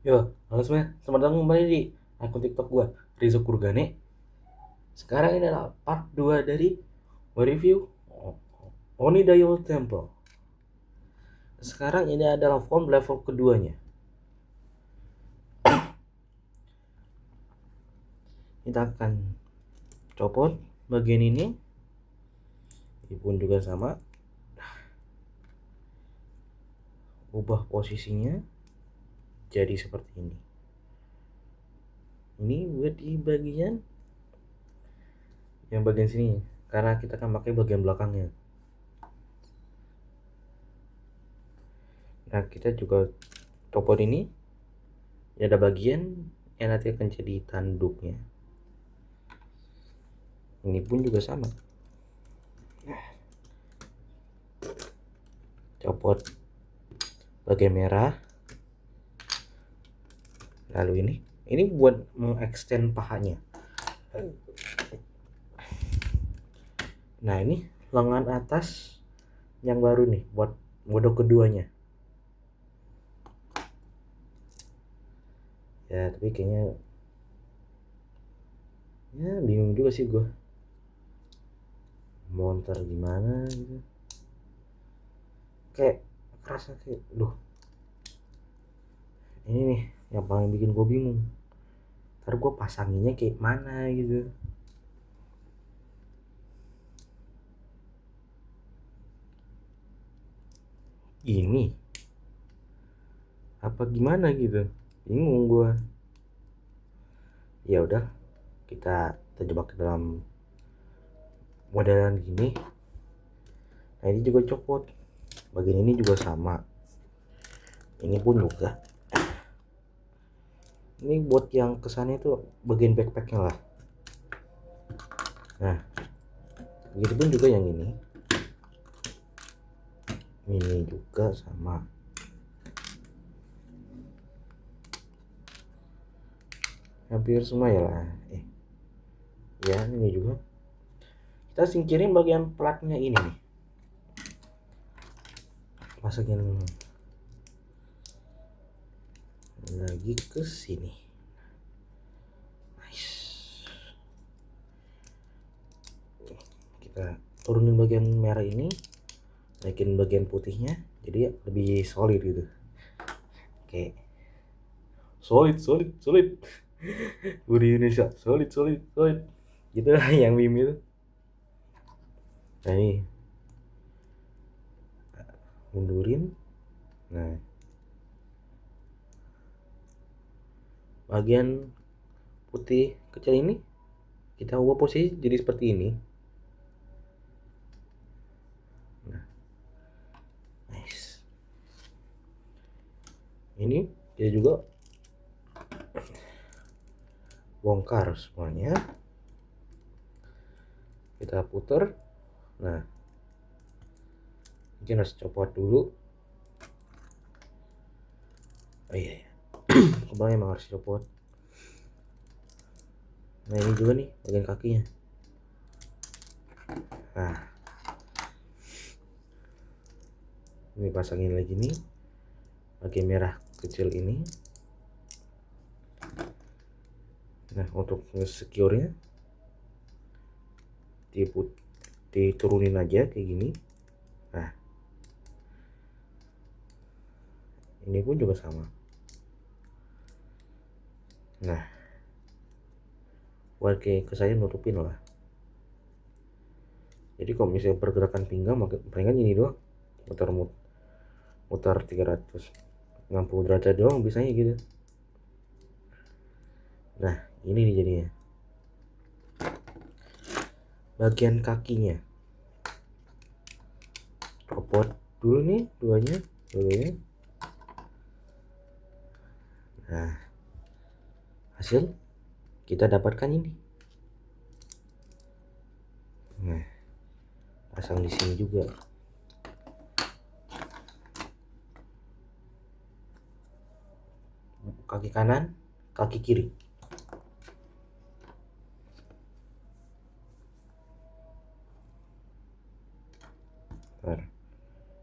Yo, halo semuanya, selamat datang kembali di akun TikTok gue, Rizzo Kurgane. Sekarang ini adalah part 2 dari review Onidayo Temple. Sekarang ini adalah form level keduanya. Kita akan copot bagian ini. Ini pun juga sama. Ubah posisinya jadi seperti ini. Ini buat di bagian sini, karena kita akan pakai bagian belakangnya. Nah, kita juga copot ini. Ada bagian yang nanti akan jadi tanduknya. Ini pun juga sama. Copot bagian merah. Lalu ini buat mengextend pahanya. Nah, ini lengan atas yang baru nih buat mode keduanya. Ya, tapi kayaknya ya bingung juga sih gue. Mau ntar gimana gitu. Kayak kerasa kayak, duh. Ini nih yang paling bikin gue bingung. Ntar gue pasanginnya kayak mana gitu. Ini apa gimana gitu. Bingung gue. Ya udah, kita terjebak dalam modelan gini. Nah, ini juga copot. Bagian ini juga sama. Ini pun juga. Ini buat yang kesannya tuh bagian backpacknya lah. Nah, begitu pun juga yang ini juga sama. Hampir semua ya lah. Ya ini juga. Kita singkirin bagian platnya ini nih. Masukin lagi ke sini. Nice. Kita turunin bagian merah ini, naikin bagian putihnya, jadi lebih solid gitu. Oke. Solid. Gue di Indonesia, solid. Gitu lah yang meme itu. Nah, ini mundurin. Nah, bagian putih kecil ini kita ubah posisi jadi seperti ini. Nah, nice. Ini kita juga bongkar semuanya. Kita putar. Nah, mungkin harus copot dulu. Oh iya. Kebang emang harus copot. Nah, ini juga nih bagian kakinya. Nah, ini pasangin lagi nih bagian merah kecil ini. Nah, untuk secure-nya diturunin aja kayak gini. Nah, ini pun juga sama. Nah, buat kayak saya nutupin lah. Jadi kalau misalnya pergerakan pinggang, palingan ini doang, mutar 360 derajat doang bisanya gitu. Nah, ini nih jadinya bagian kakinya. Copot dulu nih duanya. Nah, hasil kita dapatkan ini. Nah, pasang di sini juga. Kaki kanan, kaki kiri. Bentar.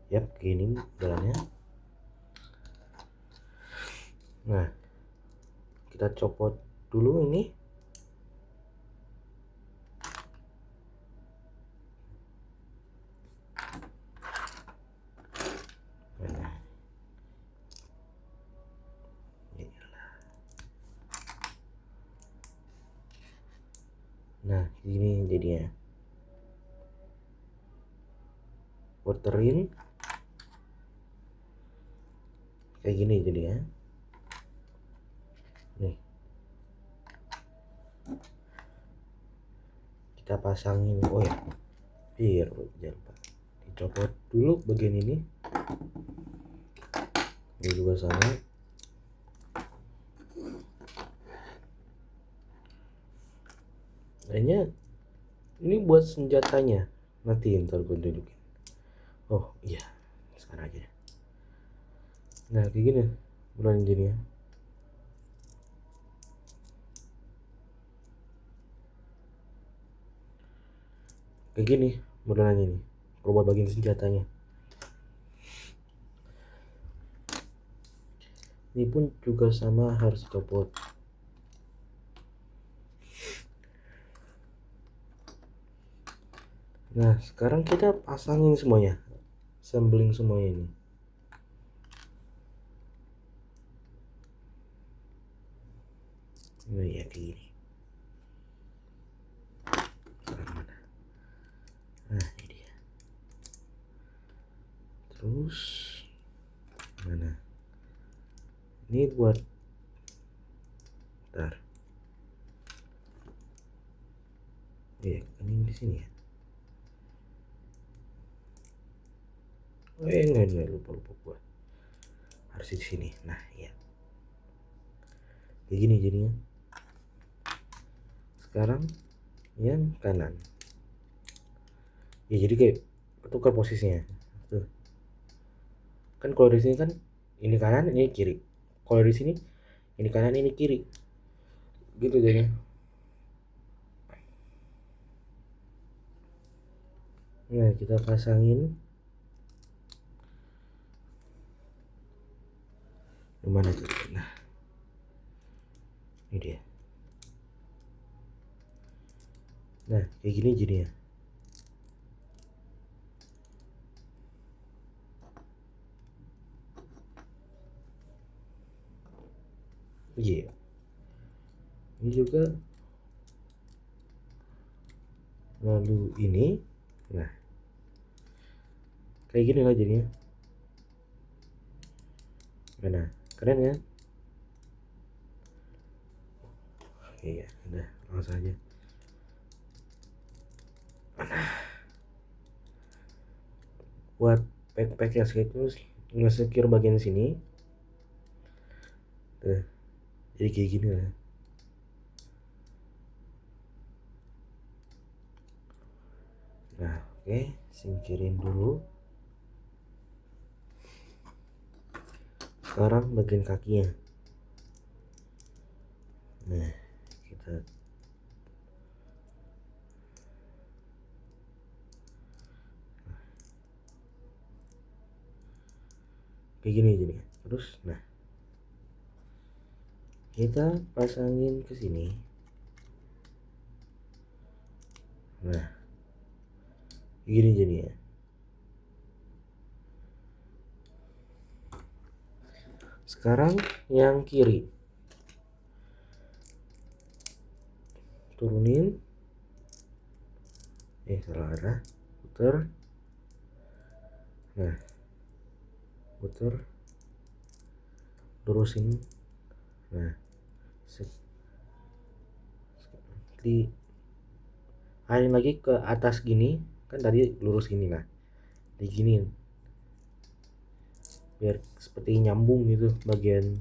Yap, gini jalannya. Nah, kita copot dulu ini. Nah, ini jadinya. Waterin kayak gini jadinya. Nih. Kita pasangin. Oh ya. Biar jangan lupa. Dicopot dulu bagian ini. Ini juga sama. Kayaknya ini buat senjatanya. Nanti ntar gue tunjukin. Oh iya, sekarang aja. Nah kayak gini bulan jadinya. Kayak gini modelannya nih. Buat bagian senjatanya. Ini pun juga sama, harus copot. Nah sekarang kita pasangin semuanya, assembling semuanya ini. Nah ya kayak gini. Nah ini dia. Terus mana? Ini buat ntar. Iya, ini di sini ya. Oh enggak lupa gua. Harus di sini. Nah, ya. Kayak gini jadinya. Sekarang yang kanan. Ya jadi kayak tukar posisinya. Tuh. Kan kalau di sini kan ini kanan, ini kiri. Kalau di sini ini kanan, ini kiri. Gitu jadinya. Nah, kita pasangin. Gimana tuh? Nah. Ini dia. Nah, kayak gini jadinya. Iya. Ini juga. Lalu ini. Nah. Kayak gini lah jadinya. Mana? Keren ya? Iya, udah langsung aja. Buat backpack yang sekaligus nge-secure bagian sini. Tuh. Jadi kayak gini lah. Nah, oke, singkirin dulu. Sekarang bagian kakinya. Nah, kita kayak gini jadi. Terus, nah, kita pasangin ke sini. Nah, gini jadinya. Sekarang yang kiri. Turunin. Salah arah. Puter. Nah, puter. Lurusin. Nah, diarahin lagi ke atas gini. Kan tadi lurus gini, nah diginiin biar seperti nyambung gitu bagian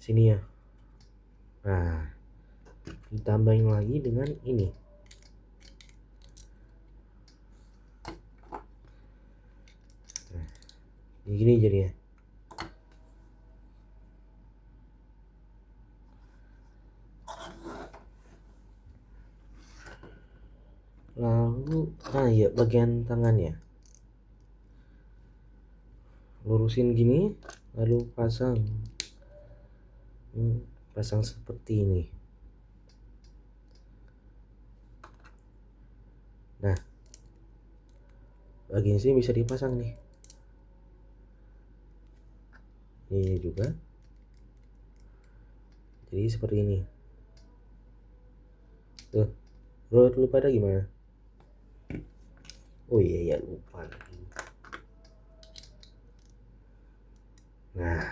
sini ya. Nah, ditambahin lagi dengan ini. Nah, gini jadinya. Lalu, ya bagian tangannya lurusin gini, lalu pasang pasang seperti ini. Nah, bagian sini bisa dipasang nih. Ini juga. Jadi seperti ini. Tuh, menurut lu pada gimana? Oh iya lupa lagi. Nah,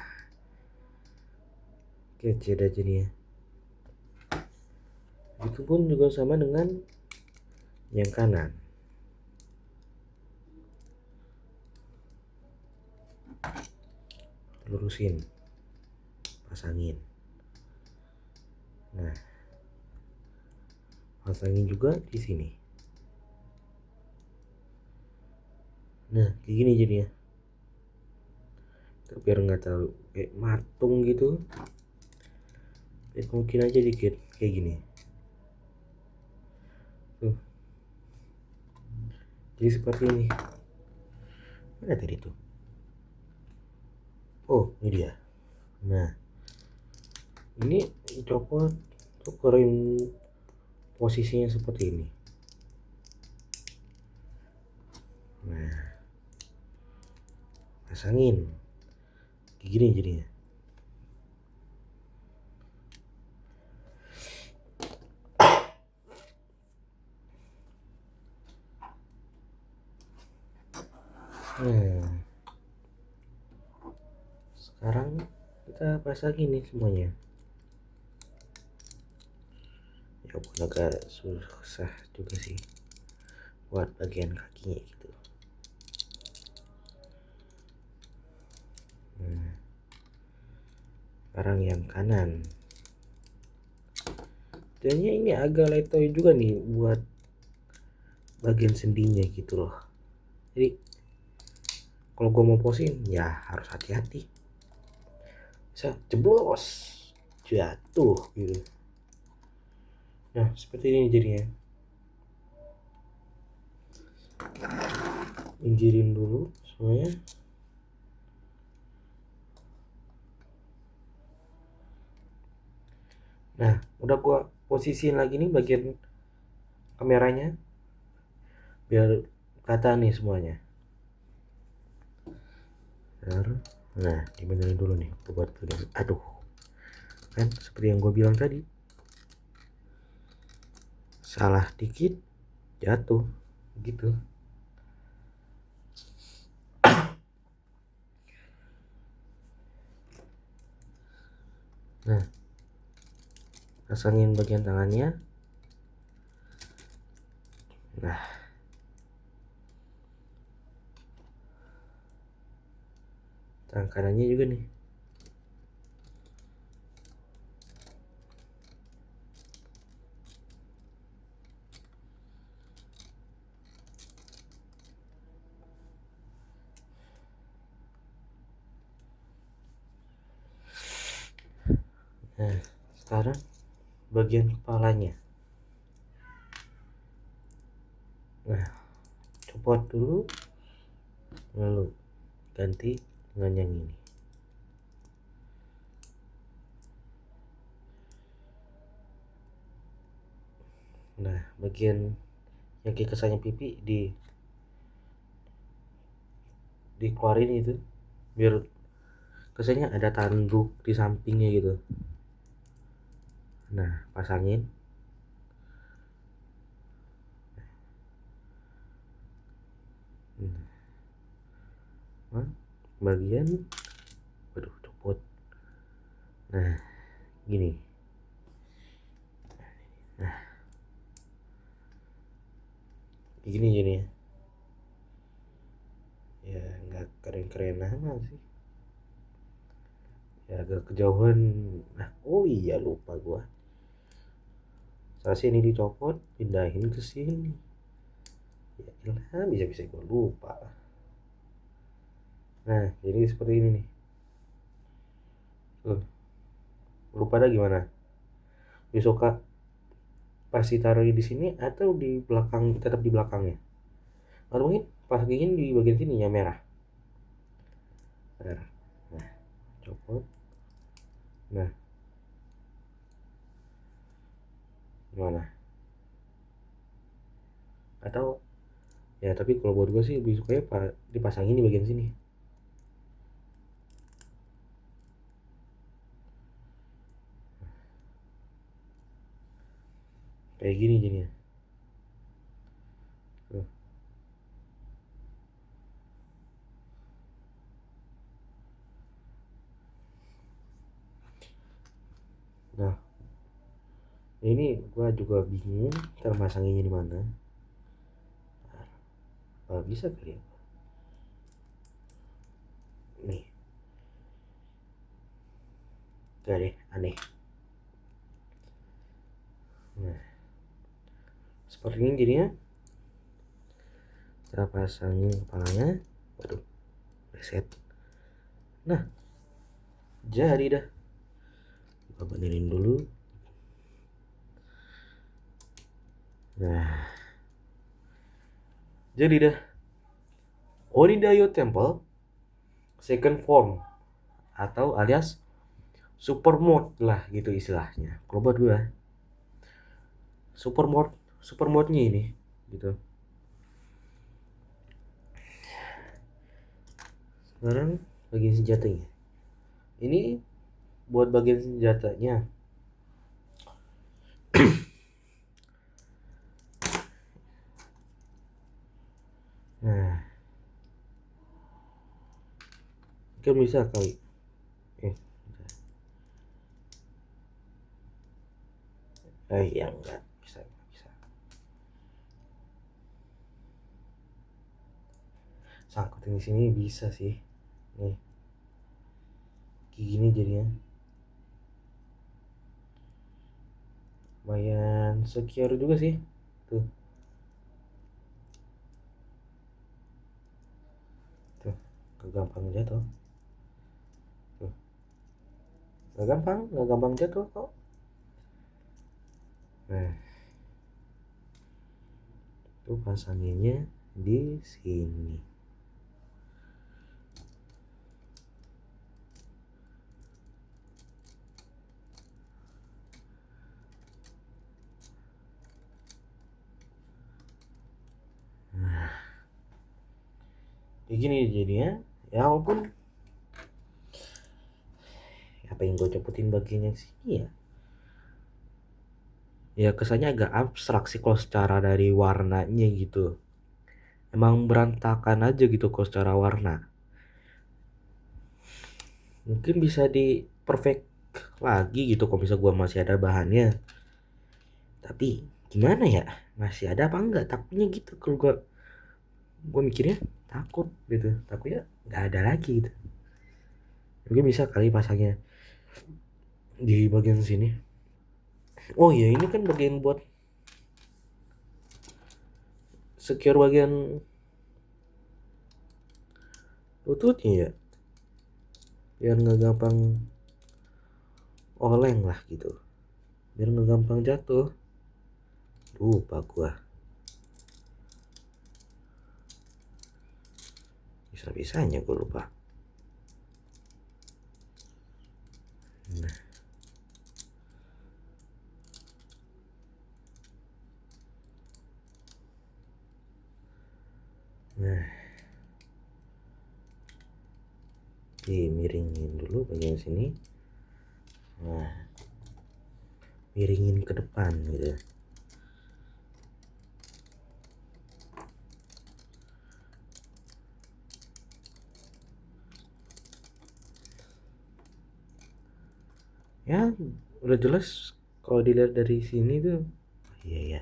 kece dah jadinya. Itu pun juga sama dengan yang kanan. Lurusin, pasangin. Nah, pasangin juga di sini. Nah, kayak gini jadinya. Biar nggak terlalu kayak matung gitu. Mungkin aja dikit kayak gini. Tuh. Jadi seperti ini. Mana tadi tuh? Oh, ini dia. Nah, ini copot, tukerin posisinya seperti ini. Nah, pasangin kayak gini jadinya. Nah, sekarang kita pasangin nih semuanya. Ya pun agak susah juga sih buat bagian kakinya gitu. Nah, sekarang yang kanan. Jadinya ini agak letoy juga nih buat bagian sendinya gitu loh. Jadi kalau gue mau posing ya harus hati-hati, bisa jeblos, jatuh gitu. Nah seperti ini jadinya. Pinggirin dulu semuanya. Nah udah gue posisiin lagi nih bagian kameranya biar kata nih semuanya. Nah dibenerin dulu nih buat bagian. Aduh kan seperti yang gue bilang tadi, salah dikit jatuh gitu. Nah pasangin bagian tangannya. Nah tangan kanannya juga nih. Nah sekarang bagian kepalanya. Nah copot dulu lalu ganti dengan yang ini. Nah bagian yang kesannya pipi dikeluarin itu biar kesannya ada tanduk di sampingnya gitu. Nah pasangin. Nah, bagian waduh copot. Nah gini. Nah gini gini ya nggak keren-keren amat sih ya, agak kejauhan. Nah oh iya lupa gua, seharusnya ini dicopot pindahin ke sini. Ya elah bisa-bisa gua lupa. Nah jadi seperti ini nih. Tuh, lu pada gimana? Suka pasti taruh di sini atau di belakang, tetap di belakangnya? Atau mungkin pas gini di bagian sini ya merah. Nah, copot. Nah, Gimana? Atau ya, tapi kalau buat gue sih lebih sukanya dipasangin di bagian sini. Kayak gini jadinya. Tuh. Nah, ini gue juga bingung cara masanginnya di mana. Bisa kali ya. Nih, gak deh, aneh. Nah, seperti ini jadinya. Cara pasangin kepalanya. Waduh, reset. Nah, jadi dah. Gue benerin dulu. Nah, jadi dah. Onidayo Temple second form atau alias super mode lah gitu istilahnya. Kalau buat gue super mode-nya ini gitu. Sekarang bagian senjatanya. Ini buat bagian senjatanya. Nah, kan bisa kali. Ya enggak bisa. Sangkutin di sini bisa sih. Nih. Kayak gini jadinya. Lumayan secure juga sih. Tuh. Tuh, gak gampang jatuh. Tuh. Gak gampang jatuh kok. Nah, tuh pasanginnya di sini. Nah, kayak gini jadinya. Ya walaupun apa yang gue copotin bagian yang sini ya. Ya kesannya agak abstrak sih kalau secara dari warnanya gitu. Emang berantakan aja gitu kalau secara warna. Mungkin bisa di perfect lagi gitu kalau bisa gue masih ada bahannya. Tapi gimana ya, masih ada apa enggak, takutnya gitu. Kalau gue mikirnya takutnya nggak ada lagi gitu. Mungkin bisa kali pasangnya di bagian sini. Oh iya, ini kan bagian buat secure bagian lututnya ya, biar nggak gampang oleng lah gitu, biar nggak gampang jatuh. Lupa gua, bisa-bisanya gua lupa. Nah, nah, miringin dulu bagian sini. Nah, miringin ke depan gitu. Ya udah jelas kalau dilihat dari sini tuh. Iya ya,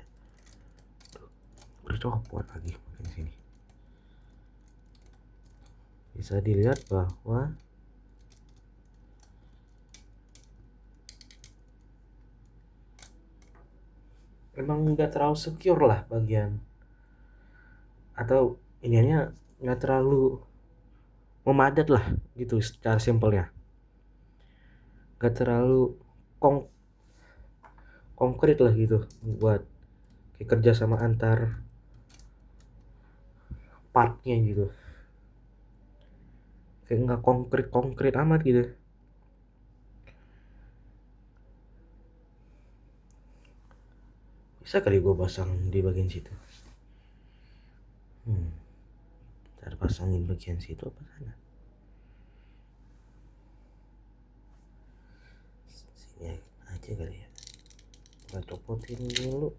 udah copot lagi bagian sini. Bisa dilihat bahwa emang nggak terlalu secure lah bagian, atau ininya nggak terlalu memadat lah gitu secara simpelnya. Nggak terlalu konkret lah gitu buat kayak kerja sama antar partnya gitu. Kayak nggak konkret amat gitu. Bisa kali gue pasang di bagian situ. Ntar pasangin bagian situ apa sana? Sini aja kali ya. Kita copotin dulu.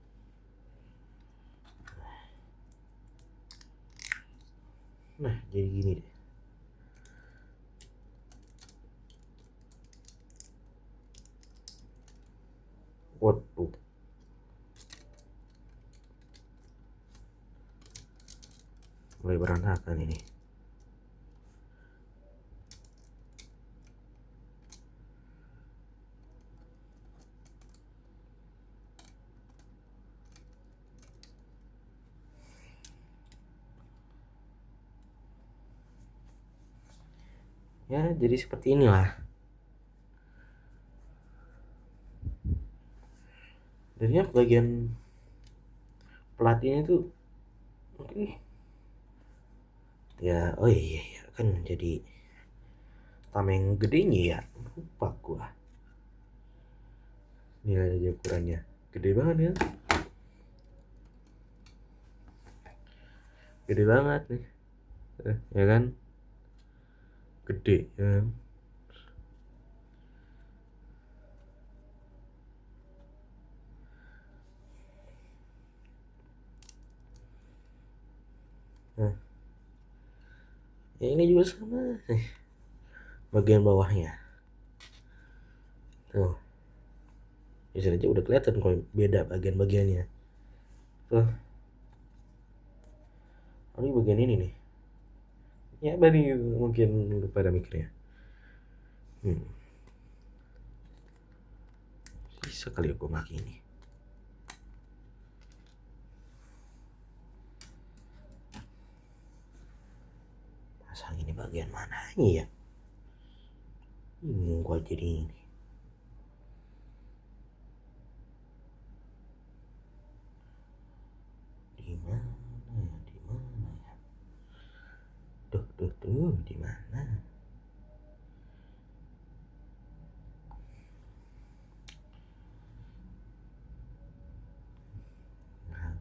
Nah, jadi gini deh. Waduh. Mulai berantakan ini. Ya, jadi seperti inilah. Jadinya bagian pelatihnya itu mungkin ya, oh iya kan jadi tameng gedenya ya, lupa gua. Nilai aja ukurannya gede banget ya, gede banget nih, ya kan, gede ya kan? Nah, ya ini juga sama bagian bawahnya tuh, bisa aja udah kelihatan kalau beda bagian-bagiannya tuh. Ini bagian ini nih ya, bani mungkin lu pada mikirnya bisa kali aku pakai ini. Pasang ini bagian mana ya, gua jadi ini. Di mana ya? Tuh, di mana? Nah,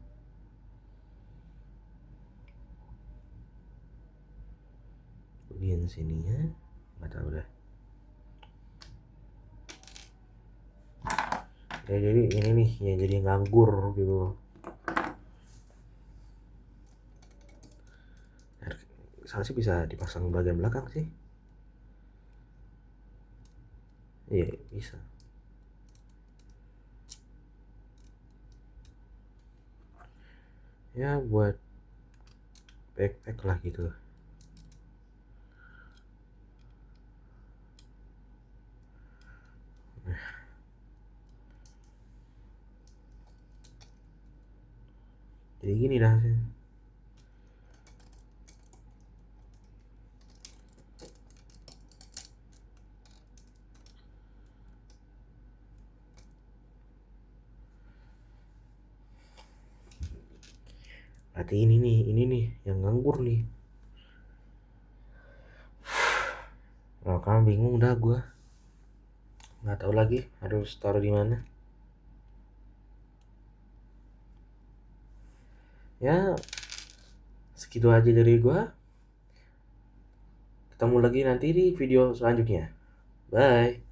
bagian sininya nggak tahu dah. Ya jadi ini nih ya, jadi nganggur gitu. Seharusnya bisa dipasang bagian belakang sih. Iya bisa. Ya buat backpack lah gitu. Jadi gini dah. Berarti ini nih yang nganggur nih. Kalau kamu bingung dah, gue nggak tahu lagi harus taruh di mana. Ya segitu aja dari gue. Ketemu lagi nanti di video selanjutnya. Bye.